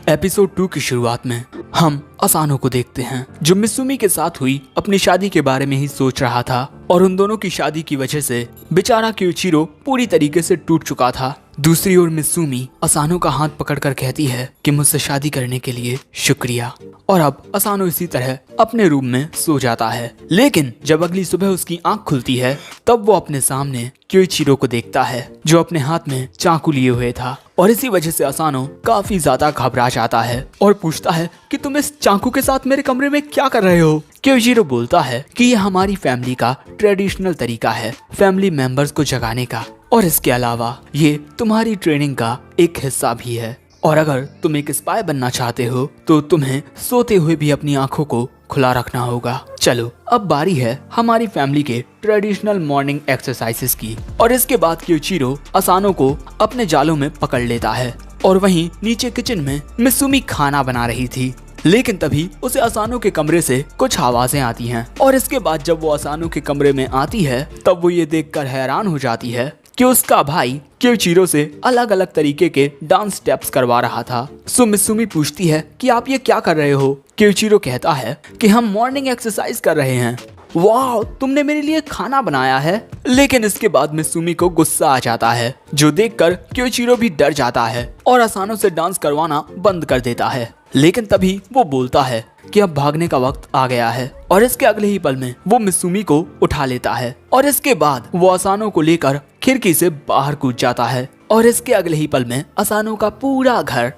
Episode 2 की शुरुआत में हम असानो को देखते हैं जो मित्सुमी के साथ हुई अपनी शादी के बारे में ही सोच रहा था और उन दोनों की शादी की वजह से बेचारा क्योइचिरो पूरी तरीके से टूट चुका था। दूसरी ओर मित्सुमी असानो का हाथ पकड़कर कहती है कि मुझसे शादी करने के लिए शुक्रिया। और अब असानो इसी तरह अपने रूम में सो जाता है, लेकिन जब अगली सुबह उसकी आंख खुलती है तब वो अपने सामने क्योइचिरो को देखता है जो अपने हाथ में चाकू लिए हुए था। और इसी वजह से असानो काफी ज्यादा घबरा जाता है और पूछता है कि तुम इस चाकू के साथ मेरे कमरे में क्या कर रहे हो। क्योइचिरो बोलता है कि यह हमारी फैमिली का ट्रेडिशनल तरीका है फैमिली मेंबर्स को जगाने का, और इसके अलावा ये तुम्हारी ट्रेनिंग का एक हिस्सा भी है। और अगर तुम एक स्पाई बनना चाहते हो तो तुम्हें सोते हुए भी अपनी आंखों को खुला रखना होगा। चलो अब बारी है हमारी फैमिली के ट्रेडिशनल मॉर्निंग एक्सरसाइजेस की। और इसके बाद क्योइचिरो असानो को अपने जालों में पकड़ लेता है और वहीं नीचे किचन में मित्सुमी खाना बना रही थी, लेकिन तभी उसे असानो के कमरे से कुछ आवाजें आती हैं। और इसके बाद जब वो असानो के कमरे में आती है तब वो ये देखकर हैरान हो जाती है कि उसका भाई क्योइचिरो से अलग अलग तरीके के डांस स्टेप्स करवा रहा था। सो मित्सुमी पूछती है कि आप ये क्या कर रहे हो। क्योइचिरो कहता है कि हम मॉर्निंग एक्सरसाइज कर रहे हैं। वाह, तुमने मेरे लिए खाना बनाया है। लेकिन इसके बाद मित्सुमी को गुस्सा आ जाता है जो देखकर क्योइचिरो भी डर जाता है और असानो से डांस करवाना बंद कर देता है। लेकिन तभी वो बोलता है कि अब भागने का वक्त आ गया है, और इसके अगले ही पल में वो मित्सुमी को उठा लेता है और इसके बाद वो असानो को लेकर खिड़की से बाहर कूद जाता है। और इसके अगले ही पल में असानो का पूरा घर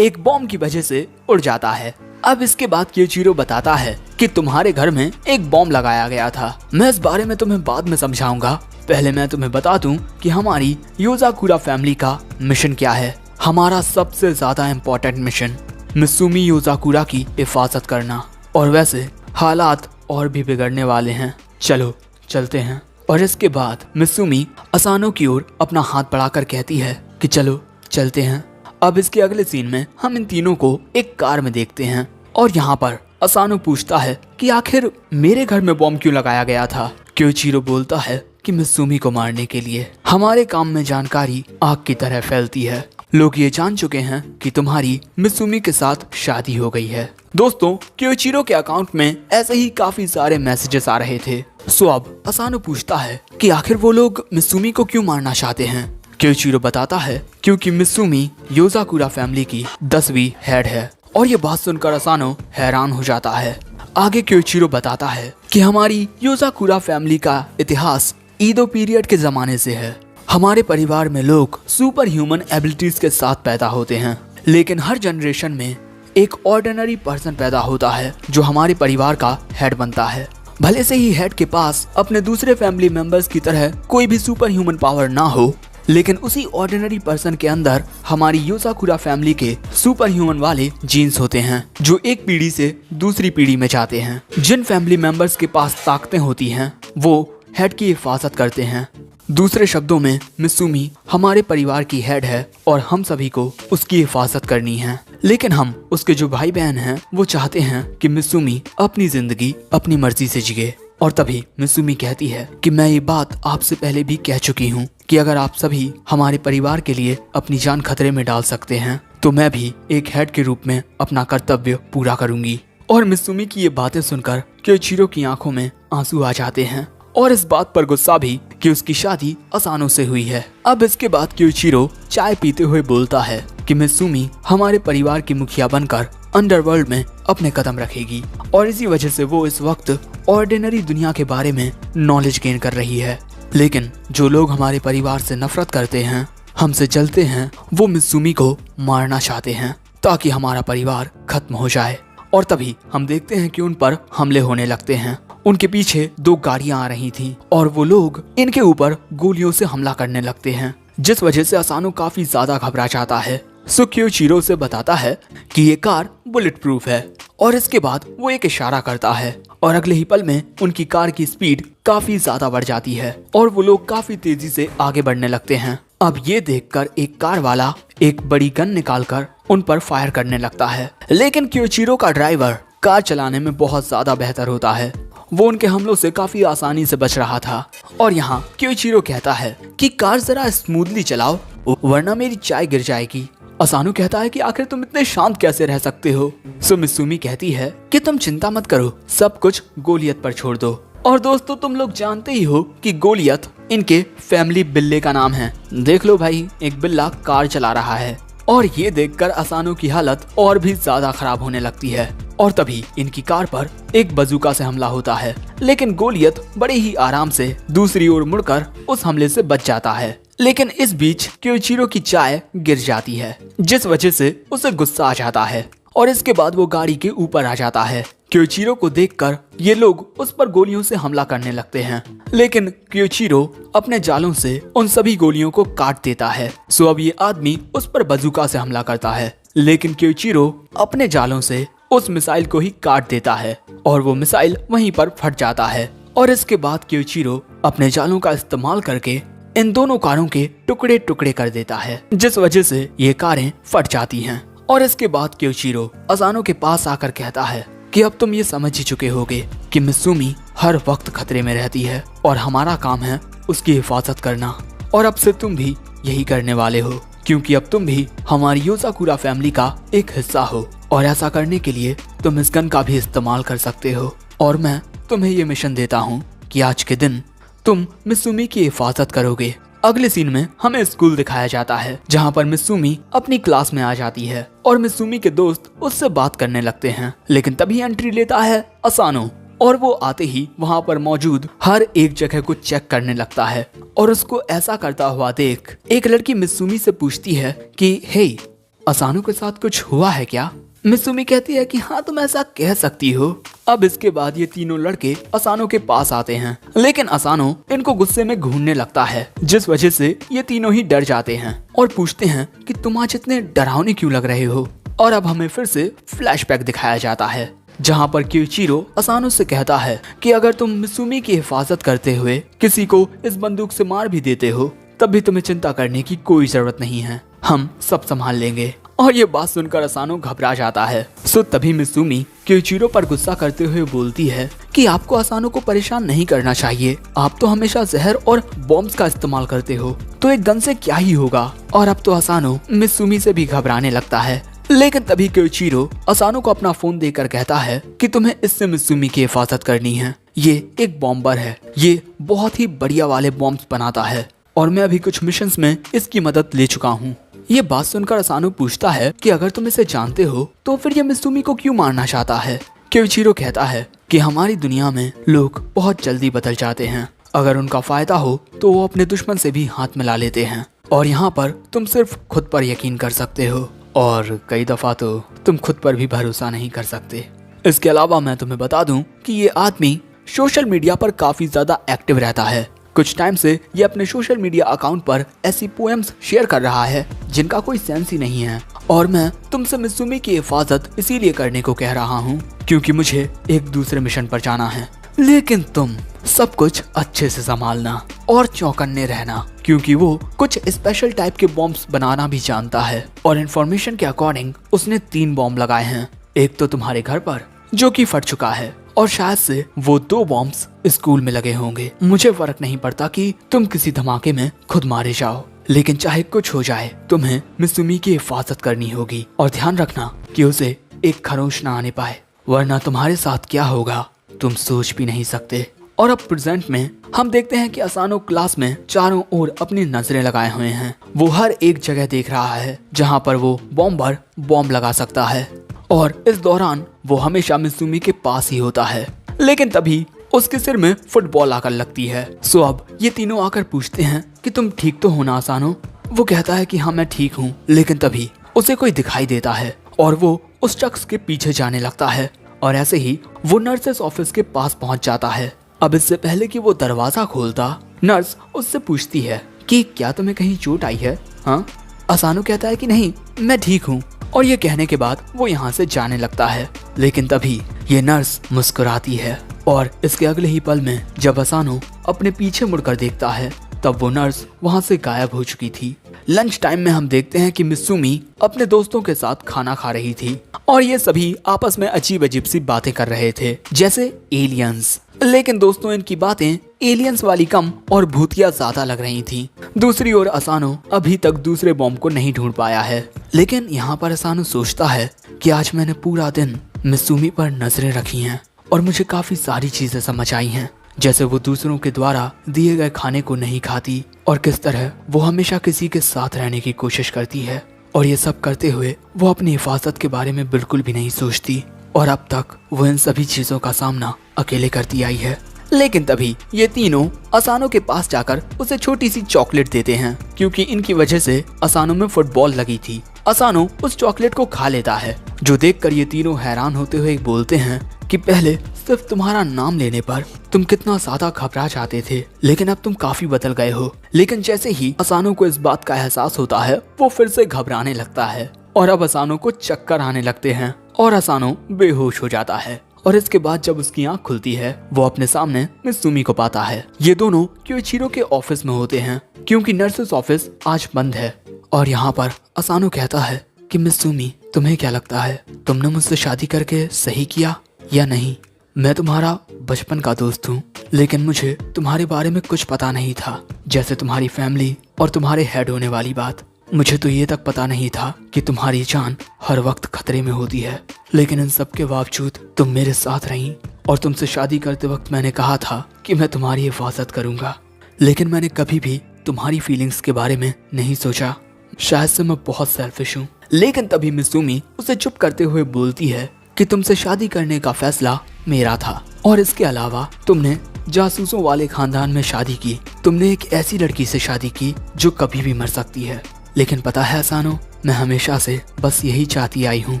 एक बॉम्ब की वजह से उड़ जाता है। अब इसके बाद क्योइचिरो बताता है कि तुम्हारे घर में एक बॉम्ब लगाया गया था। मैं इस बारे में तुम्हें बाद में समझाऊंगा, पहले मैं तुम्हें बता दूं कि हमारी योजाकुरा फैमिली का मिशन क्या है। हमारा सबसे ज्यादा इम्पोर्टेंट मिशन मित्सुमी योजाकुरा की हिफाजत करना। और वैसे हालात और भी बिगड़ने वाले हैं, चलो चलते हैं। और इसके बाद मित्सुमी असानो की ओर अपना हाथ बढ़ाकर कहती है कि चलो चलते हैं। अब इसके अगले सीन में हम इन तीनों को एक कार में देखते हैं और यहाँ पर असानो पूछता है कि आखिर मेरे घर में बॉम्ब क्यों लगाया गया था। क्योइचिरो बोलता है कि मित्सुमी को मारने के लिए। हमारे काम में जानकारी आग की तरह फैलती है, लोग ये जान चुके हैं कि तुम्हारी मित्सुमी के साथ शादी हो गई है। दोस्तों, क्योइचिरो के अकाउंट में ऐसे ही काफी सारे मैसेजेस आ रहे थे। सो अब असानो पूछता है कि आखिर वो लोग मित्सुमी को क्यों मारना चाहते हैं। क्योइचिरो बताता है क्योंकि मित्सुमी योजाकुरा फैमिली की 10वीं हेड है। और ये बात सुनकर असानो हैरान हो जाता है। आगे क्योइचिरो बताता है कि हमारी योजाकुरा फैमिली का इतिहास ईदो पीरियड के जमाने से है। हमारे परिवार में लोग सुपर ह्यूमन एबिलिटीज के साथ पैदा होते हैं, लेकिन हर जनरेशन में एक ऑर्डिनरी पर्सन पैदा होता है जो हमारे परिवार का हेड बनता है। भले से ही हेड के पास अपने दूसरे फैमिली मेंबर्स की तरह कोई भी सुपर ह्यूमन पावर ना हो, लेकिन उसी ऑर्डिनरी पर्सन के अंदर हमारी योजाकुरा फैमिली के सुपर ह्यूमन वाले जीन्स होते हैं जो एक पीढ़ी से दूसरी पीढ़ी में जाते हैं। जिन फैमिली मेंबर्स के पास ताकतें होती हैं वो हेड की हिफाजत करते हैं। दूसरे शब्दों में मित्सुमी हमारे परिवार की हेड है और हम सभी को उसकी हिफाजत करनी है। लेकिन हम उसके जो भाई बहन हैं वो चाहते हैं कि मित्सुमी अपनी जिंदगी अपनी मर्जी से जिए। और तभी मित्सुमी कहती है कि मैं ये बात आपसे पहले भी कह चुकी हूँ कि अगर आप सभी हमारे परिवार के लिए अपनी जान खतरे में डाल सकते हैं तो मैं भी एक हेड के रूप में अपना कर्तव्य पूरा करूंगी। और मित्सुमी की ये बातें सुनकर क्योइचिरो की आंखों में आंसू आ जाते हैं और इस बात पर गुस्सा भी कि उसकी शादी असानो से हुई है। अब इसके बाद क्योइचिरो चाय पीते हुए बोलता है कि मित्सुमी हमारे परिवार की मुखिया बनकर अंडरवर्ल्ड में अपने कदम रखेगी और इसी वजह से वो इस वक्त ऑर्डिनरी दुनिया के बारे में नॉलेज गेन कर रही है। लेकिन जो लोग हमारे परिवार से नफरत करते हैं, हमसे जलते हैं, वो मित्सुमी को मारना चाहते हैं ताकि हमारा परिवार खत्म हो जाए। और तभी हम देखते हैं कि उन पर हमले होने लगते हैं। उनके पीछे 2 गाड़ियां आ रही थीं और वो लोग इनके ऊपर गोलियों से हमला करने लगते हैं, जिस वजह से असानो काफी ज्यादा घबरा जाता है। सो क्योइचिरो से बताता है कि ये कार बुलेट प्रूफ है और इसके बाद वो एक इशारा करता है और अगले ही पल में उनकी कार की स्पीड काफी ज्यादा बढ़ जाती है और वो लोग काफी तेजी से आगे बढ़ने लगते हैं। अब ये देखकर एक कार वाला एक बड़ी गन निकालकर उन पर फायर करने लगता है, लेकिन क्योइचिरो का ड्राइवर कार चलाने में बहुत ज्यादा बेहतर होता है। वो उनके हमलों से काफी आसानी से बच रहा था। और यहाँ क्योइचिरो कहता है कि कार जरा स्मूथली चलाओ वरना मेरी चाय गिर जाएगी। असानो कहता है कि आखिर तुम इतने शांत कैसे रह सकते हो। सो मित्सुमी कहती है कि तुम चिंता मत करो, सब कुछ गोलियत पर छोड़ दो। और दोस्तों तुम लोग जानते ही हो कि गोलियत इनके फैमिली बिल्ले का नाम है। देख लो भाई, एक बिल्ला कार चला रहा है। और ये देखकर असानो की हालत और भी ज्यादा खराब होने लगती है। और तभी इनकी कार पर एक बजूका से हमला होता है, लेकिन गोलियत बड़े ही आराम से दूसरी ओर मुड़कर उस हमले से बच जाता है। लेकिन इस बीच क्योइचिरो की चाय गिर जाती है, जिस वजह से उसे गुस्सा आ जाता है और इसके बाद वो गाड़ी के ऊपर आ जाता है। क्योइचिरो को देखकर ये लोग उस पर गोलियों से हमला करने लगते हैं, लेकिन क्योइचिरो अपने जालों से उन सभी गोलियों को काट देता है। सो अब ये आदमी उस पर बजूका से हमला करता है, लेकिन क्योइचिरो अपने जालों से उस मिसाइल को ही काट देता है और वो मिसाइल वहीं पर फट जाता है। और इसके बाद क्योइचिरो अपने जालों का इस्तेमाल करके इन दोनों कारों के टुकड़े टुकड़े कर देता है, जिस वजह से ये कारें फट जाती हैं। और इसके बाद क्योइचिरो असानो के पास आकर कहता है कि अब तुम ये समझ ही चुके होगे कि मित्सुमी हर वक्त खतरे में रहती है और हमारा काम है उसकी हिफाजत करना। और अब से तुम भी यही करने वाले हो, क्योंकि अब तुम भी हमारी योसाकुरा फैमिली का एक हिस्सा हो। और ऐसा करने के लिए तुम इस गन का भी इस्तेमाल कर सकते हो। और मैं तुम्हें ये मिशन देता हूँ कि आज के दिन तुम मित्सुमी की हिफाजत करोगे। अगले सीन में हमें स्कूल दिखाया जाता है, जहाँ पर मित्सुमी अपनी क्लास में आ जाती है और मित्सुमी के दोस्त उससे बात करने लगते हैं। लेकिन तभी एंट्री लेता है असानो और वो आते ही वहाँ पर मौजूद हर एक जगह को चेक करने लगता है। और उसको ऐसा करता हुआ देख एक लड़की मित्सुमी से पूछती है कि हे, असानो के साथ कुछ हुआ है क्या? मित्सुमी कहती है कि हाँ, तुम ऐसा कह सकती हो। अब इसके बाद ये तीनों लड़के असानो के पास आते हैं, लेकिन असानो इनको गुस्से में घूरने लगता है, जिस वजह से ये तीनों ही डर जाते हैं और पूछते हैं कि तुम आज इतने डरावने क्यों लग रहे हो। और अब हमें फिर से फ्लैशबैक दिखाया जाता है, जहाँ पर क्योइचिरो असानो से कहता है कि अगर तुम मित्सुमी की हिफाजत करते हुए किसी को इस बंदूक से मार भी देते हो, तब भी तुम्हें चिंता करने की कोई जरूरत नहीं है, हम सब संभाल लेंगे। और ये बात सुनकर असानो घबरा जाता है। सो तभी मित्सुमी क्योइचिरो पर गुस्सा करते हुए बोलती है कि आपको असानो को परेशान नहीं करना चाहिए, आप तो हमेशा जहर और बॉम्ब्स का इस्तेमाल करते हो, तो एक गन से क्या ही होगा। और अब तो असानो मित्सुमी से भी घबराने लगता है। लेकिन तभी क्योइचिरो असानो को अपना फोन देकर कहता है कि तुम्हें इससे मित्सुमी की हिफाजत करनी है। ये एक बॉम्बर है, ये बहुत ही बढ़िया वाले बॉम्ब्स बनाता है और मैं अभी कुछ मिशंस में इसकी मदद ले चुका हूँ। ये बात सुनकर असानो पूछता है कि अगर तुम इसे जानते हो तो फिर ये मित्सुमी को क्यों मारना चाहता है। क्योइचिरो कहता है कि हमारी दुनिया में लोग बहुत जल्दी बदल जाते हैं, अगर उनका फायदा हो तो वो अपने दुश्मन से भी हाथ मिला लेते हैं, और यहाँ पर तुम सिर्फ खुद पर यकीन कर सकते हो और कई दफा तो तुम खुद पर भी भरोसा नहीं कर सकते। इसके अलावा मैं तुम्हें बता दूं कि ये आदमी सोशल मीडिया पर काफी ज्यादा एक्टिव रहता है। कुछ टाइम से ये अपने सोशल मीडिया अकाउंट पर ऐसी पोएम्स शेयर कर रहा है जिनका कोई सेंस ही नहीं है। और मैं तुमसे मित्सुमी की हिफाजत इसीलिए करने को कह रहा हूँ क्योंकि मुझे एक दूसरे मिशन पर जाना है, लेकिन तुम सब कुछ अच्छे से संभालना और चौकन्ने रहना, क्योंकि वो कुछ स्पेशल टाइप के बॉम्ब्स बनाना भी जानता है। और इन्फॉर्मेशन के अकॉर्डिंग उसने 3 बॉम्ब लगाए हैं, एक तो तुम्हारे घर पर जो कि फट चुका है, और शायद से वो 2 बॉम्ब्स स्कूल में लगे होंगे। मुझे फर्क नहीं पड़ता कि तुम किसी धमाके में खुद मारे जाओ, लेकिन चाहे कुछ हो जाए तुम्हें मित्सुमी की हिफाजत करनी होगी। और ध्यान रखना कि उसे एक खरोच ना आने पाए, वरना तुम्हारे साथ क्या होगा तुम सोच भी नहीं सकते। और अब प्रेजेंट में हम देखते हैं कि असानो क्लास में चारों ओर अपनी नजरें लगाए हुए हैं। वो हर एक जगह देख रहा है जहाँ पर वो बॉम्बर बॉम्ब लगा सकता है, और इस दौरान वो हमेशा मित्सुमी के पास ही होता है। लेकिन तभी उसके सिर में फुटबॉल आकर लगती है। सो अब ये तीनों आकर पूछते हैं कि तुम ठीक तो हो ना असानो। वो कहता है कि हाँ मैं ठीक हूँ, लेकिन तभी उसे कोई दिखाई देता है और वो उस शख्स के पीछे जाने लगता है, और ऐसे ही वो नर्सेस ऑफिस के पास पहुंच जाता है। अब इससे पहले कि वो दरवाजा खोलता, नर्स उससे पूछती है कि क्या तुम्हें कहीं चोट आई है? हाँ, असानो कहता है कि नहीं मैं ठीक हूँ, और ये कहने के बाद वो यहाँ से जाने लगता है। लेकिन तभी ये नर्स मुस्कुराती है, और इसके अगले ही पल में जब असानो अपने पीछे मुड़कर देखता है तब वो नर्स वहाँ से गायब हो चुकी थी। लंच टाइम में हम देखते हैं कि मित्सुमी अपने दोस्तों के साथ खाना खा रही थी, और ये सभी आपस में अजीब अजीब सी बातें कर रहे थे, जैसे एलियंस। लेकिन दोस्तों इनकी बातें एलियंस वाली कम और भूतिया ज्यादा लग रही थी। दूसरी ओर असानो अभी तक दूसरे बॉम्ब को नहीं ढूंढ पाया है, लेकिन यहाँ पर असानो सोचता है कि आज मैंने पूरा दिन मित्सुमी पर नजरें रखी हैं और मुझे काफी सारी चीजें समझ आई हैं, जैसे वो दूसरों के द्वारा दिए गए खाने को नहीं खाती और किस तरह वो हमेशा किसी के साथ रहने की कोशिश करती है, और ये सब करते हुए वो अपनी हिफाजत के बारे में बिल्कुल भी नहीं सोचती, और अब तक वो इन सभी चीजों का सामना अकेले करती आई है। लेकिन तभी ये तीनों असानो के पास जाकर उसे छोटी सी चॉकलेट देते हैं, क्योंकि इनकी वजह से असानो में फुटबॉल लगी थी। असानो उस चॉकलेट को खा लेता है, जो देखकर ये तीनों हैरान होते हुए बोलते हैं कि पहले सिर्फ तुम्हारा नाम लेने पर तुम कितना ज्यादा घबरा जाते थे, लेकिन अब तुम काफी बदल गए हो। लेकिन जैसे ही असानो को इस बात का एहसास होता है, वो फिर से घबराने लगता है और अब असानो को चक्कर आने लगते हैं और असानो बेहोश हो जाता है। और इसके बाद जब उसकी आंख खुलती है, वो अपने सामने मित्सुमी को पाता है। ये दोनों क्योइचिरो के ऑफिस में होते हैं, क्योंकि नर्सेस ऑफिस आज बंद है। और यहाँ पर असानो कहता है कि मित्सुमी, तुम्हें क्या लगता है, तुमने मुझसे शादी करके सही किया या नहीं? मैं तुम्हारा बचपन का दोस्त हूँ, लेकिन मुझे तुम्हारे बारे में कुछ पता नहीं था, जैसे तुम्हारी फैमिली और तुम्हारे हेड होने वाली बात। मुझे तो ये तक पता नहीं था कि तुम्हारी जान हर वक्त खतरे में होती है, लेकिन इन सब के बावजूद तुम मेरे साथ रही, और तुमसे शादी करते वक्त मैंने कहा था कि मैं तुम्हारी हिफाजत करूंगा, लेकिन मैंने कभी भी तुम्हारी फीलिंग्स के बारे में नहीं सोचा। शायद से मैं बहुत सेल्फिश हूँ। लेकिन तभी मित्सुमी उसे चुप करते हुए बोलती है कि तुमसे शादी करने का फैसला मेरा था, और इसके अलावा तुमने जासूसों वाले खानदान में शादी की। तुमने एक ऐसी लड़की से शादी की जो कभी भी मर सकती है। लेकिन पता है असानो, मैं हमेशा से बस यही चाहती आई हूँ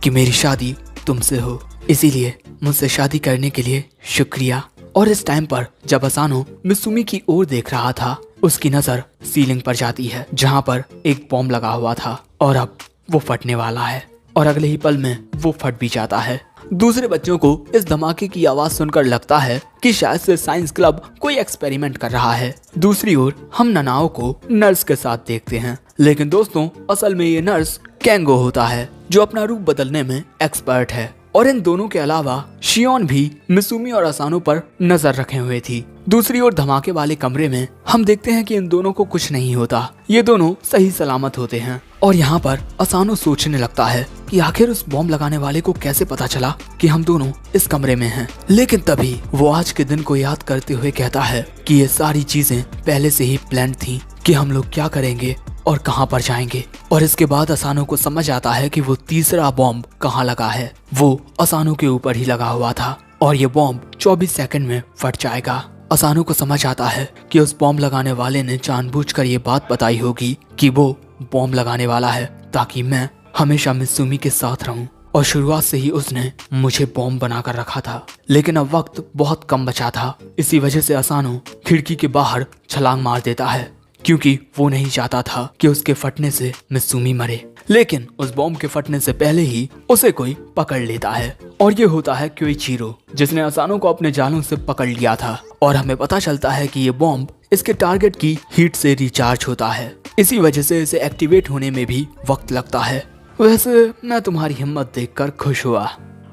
कि मेरी शादी तुमसे हो, इसीलिए मुझसे शादी करने के लिए शुक्रिया। और इस टाइम पर जब असानो मित्सुमी की ओर देख रहा था, उसकी नजर सीलिंग पर जाती है, जहाँ पर एक बॉम्ब लगा हुआ था और अब वो फटने वाला है, और अगले ही पल में वो फट भी जाता है। दूसरे बच्चों को इस धमाके की आवाज सुनकर लगता है कि शायद से साइंस क्लब कोई एक्सपेरिमेंट कर रहा है। दूसरी ओर हम ननाओ को नर्स के साथ देखते हैं, लेकिन दोस्तों असल में ये नर्स केंगो होता है, जो अपना रूप बदलने में एक्सपर्ट है। और इन दोनों के अलावा शियोन भी मित्सुमी और असानो पर नजर रखे हुए थी। दूसरी ओर धमाके वाले कमरे में हम देखते हैं कि इन दोनों को कुछ नहीं होता, ये दोनों सही सलामत होते हैं। और यहाँ पर असानो सोचने लगता है कि आखिर उस बॉम्ब लगाने वाले को कैसे पता चला कि हम दोनों इस कमरे में हैं। लेकिन तभी वो आज के दिन को याद करते हुए कहता है कि ये सारी चीजें पहले से ही प्लान थी कि हम लोग क्या करेंगे और कहां पर जाएंगे। और इसके बाद असानो को समझ आता है कि वो तीसरा बॉम्ब कहां लगा है। वो असानो के ऊपर ही लगा हुआ था, और ये बॉम्ब 24 सेकंड में फट जाएगा। असानो को समझ आता है कि उस बॉम्ब लगाने वाले ने जानबूझकर ये बात बताई होगी कि वो बॉम्ब लगाने वाला है ताकि मैं हमेशा मित्सुमी के साथ रहूं, और शुरुआत से ही उसने मुझे बॉम्ब बनाकर रखा था। लेकिन अब वक्त बहुत कम बचा था, इसी वजह से असानो खिड़की के बाहर छलांग मार देता है, क्योंकि वो नहीं चाहता था कि उसके फटने से मित्सुमी मरे। लेकिन उस बॉम्ब के फटने से पहले ही उसे कोई पकड़ लेता है, और ये होता है क्योइचिरो, जिसने असानो को अपने जालों से पकड़ लिया था। और हमें पता चलता है कि ये बॉम्ब इसके टारगेट की हीट से रिचार्ज होता है, इसी वजह से इसे एक्टिवेट होने में भी वक्त लगता है। वैसे मैं तुम्हारी हिम्मत देखकर खुश हुआ।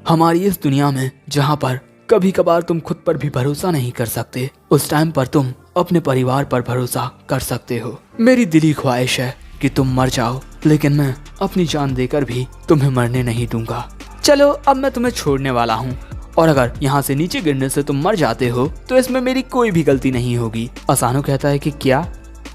हमारी इस दुनिया में जहाँ पर कभी कभार तुम खुद पर भी भरोसा नहीं कर सकते, उस टाइम पर तुम अपने परिवार पर भरोसा कर सकते हो। मेरी दिली ख्वाहिश है कि तुम मर जाओ, लेकिन मैं अपनी जान देकर भी तुम्हें मरने नहीं दूंगा। चलो अब मैं तुम्हें छोड़ने वाला हूँ, और अगर यहाँ से नीचे गिरने से तुम मर जाते हो तो इसमें मेरी कोई भी गलती नहीं होगी। असानो कहता है कि क्या?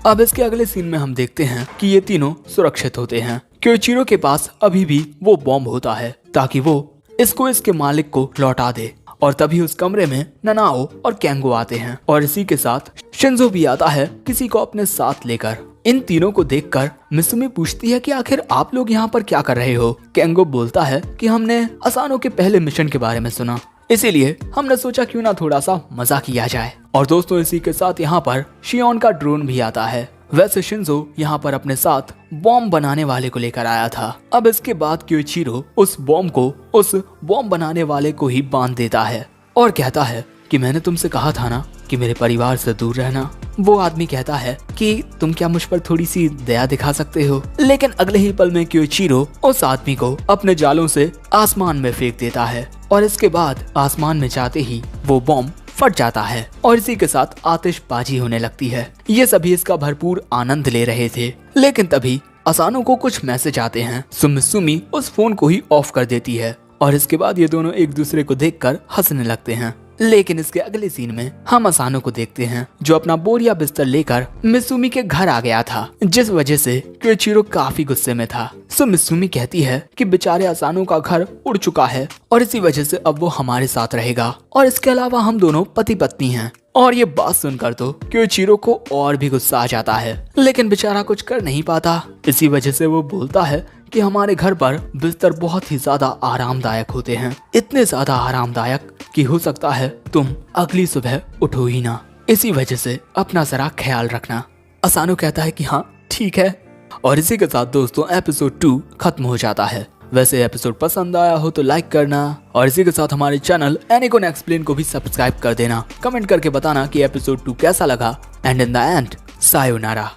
अब इसके अगले सीन में हम देखते हैं कि ये तीनों सुरक्षित होते हैं। क्योइचिरो के पास अभी भी वो बॉम्ब होता है ताकि वो इसको इसके मालिक को लौटा दे। और तभी उस कमरे में ननाओ और केंगो आते हैं, और इसी के साथ शिंजो भी आता है किसी को अपने साथ लेकर। इन तीनों को देखकर मित्सुमी पूछती है कि आखिर आप लोग यहाँ पर क्या कर रहे हो? केंगो बोलता है कि हमने असानो के पहले मिशन के बारे में सुना, इसीलिए हमने सोचा क्यों ना थोड़ा सा मजा किया जाए। और दोस्तों इसी के साथ यहाँ पर शियोन का ड्रोन भी आता है। वैसे शिंजो यहाँ पर अपने साथ बॉम्ब बनाने वाले को लेकर आया था। अब इसके बाद क्योइचिरो उस बॉम्ब बनाने वाले को ही बांध देता है और कहता है कि मैंने तुमसे कहा था ना कि मेरे परिवार से दूर रहना। वो आदमी कहता है कि तुम क्या मुझ पर थोड़ी सी दया दिखा सकते हो? लेकिन अगले ही पल में क्योइचिरो उस आदमी को अपने जालों से आसमान में फेंक देता है, और इसके बाद आसमान में जाते ही वो बॉम्ब फट जाता है और इसी के साथ आतिशबाजी होने लगती है। ये सभी इसका भरपूर आनंद ले रहे थे, लेकिन तभी असानो को कुछ मैसेज आते हैं। सुमी उस फोन को ही ऑफ कर देती है और इसके बाद ये दोनों एक दूसरे को देखकर हंसने लगते हैं। लेकिन इसके अगले सीन में हम असानो को देखते हैं जो अपना बोरिया बिस्तर लेकर मित्सुमी के घर आ गया था, जिस वजह से क्योइचिरो काफी गुस्से में था। सो मित्सुमी कहती है कि बेचारे असानो का घर उड़ चुका है और इसी वजह से अब वो हमारे साथ रहेगा और इसके अलावा हम दोनों पति पत्नी हैं। और ये बात सुनकर तो क्योइचिरो को और भी गुस्सा आ जाता है, लेकिन बेचारा कुछ कर नहीं पाता। इसी वजह से वो बोलता है कि हमारे घर पर बिस्तर बहुत ही ज्यादा आरामदायक होते हैं, इतने ज्यादा आरामदायक कि हो सकता है तुम अगली सुबह उठो ही ना, इसी वजह से अपना जरा ख्याल रखना। असानो कहता है कि हाँ ठीक है। और इसी के साथ दोस्तों एपिसोड 2 खत्म हो जाता है। वैसे एपिसोड पसंद आया हो तो लाइक करना और इसी के साथ हमारे चैनल एनिकॉन एक्सप्लेन को भी सब्सक्राइब कर देना। कमेंट करके बताना कि एपिसोड 2 कैसा लगा। And in the end sayonara.